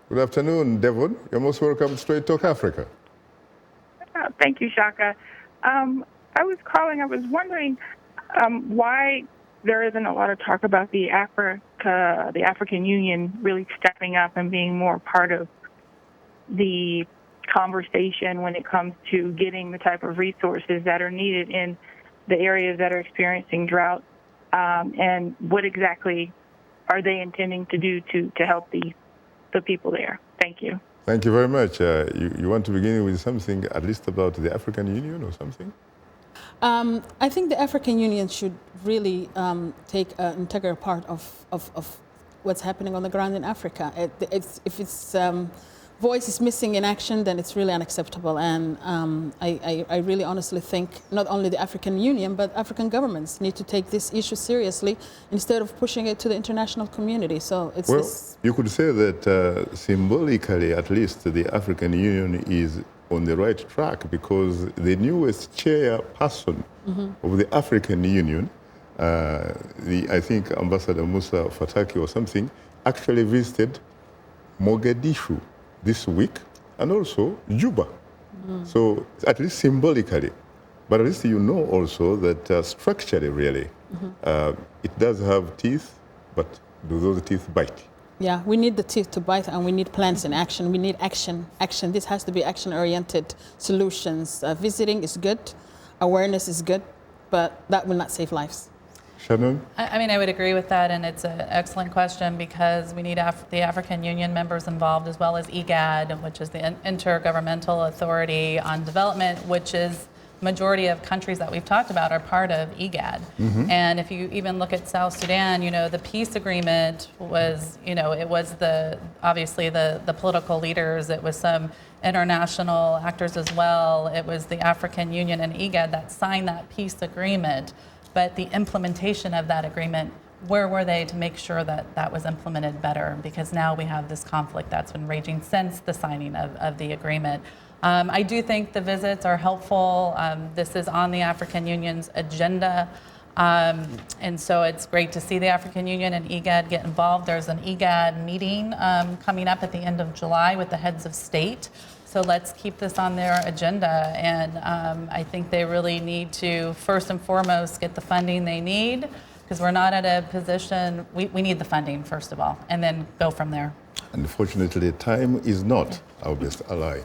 Good afternoon, Devon. You're most welcome to Straight Talk Africa. Thank you, Shaka. I was wondering why there isn't a lot of talk about the African Union really stepping up and being more part of the conversation when it comes to getting the type of resources that are needed in the areas that are experiencing drought, and what exactly are they intending to do to help the people there? Thank you. Thank you very much. You want to begin with something at least about the African Union or something? I think the African Union should really take an integral part of what's happening on the ground in Africa. If its voice is missing in action, then it's really unacceptable. And I really honestly think not only the African Union, but African governments need to take this issue seriously instead of pushing it to the international community. So it's you could say that symbolically, at least, the African Union is on the right track, because the newest chairperson of the African Union, I think Ambassador Musa Fataki or something, actually visited Mogadishu this week, and also Juba. So at least symbolically, but at least you know also that structurally, really, it does have teeth, but do those teeth bite? Yeah, we need the teeth to bite, and we need plans in action. We need action. This has to be action-oriented solutions. Visiting is good, awareness is good, but that will not save lives. Shannon? I mean, I would agree with that, and it's an excellent question, because we need the African Union members involved, as well as IGAD, which is the Intergovernmental Authority on Development, which is majority of countries that we've talked about are part of IGAD. And if you even look at South Sudan, the peace agreement was, it was obviously the political leaders, it was some international actors as well, it was the African Union and IGAD that signed that peace agreement. But the implementation of that agreement, where were they to make sure that that was implemented better? Because now we have this conflict that's been raging since the signing of the agreement. I do think the visits are helpful. This is on the African Union's agenda. And so it's great to see the African Union and IGAD get involved. There's an IGAD meeting coming up at the end of July with the heads of state. So let's keep this on their agenda. And I think they really need to, first and foremost, get the funding they need, because we're not at a position, we need the funding, first of all, and then go from there. Unfortunately, time is not our best ally.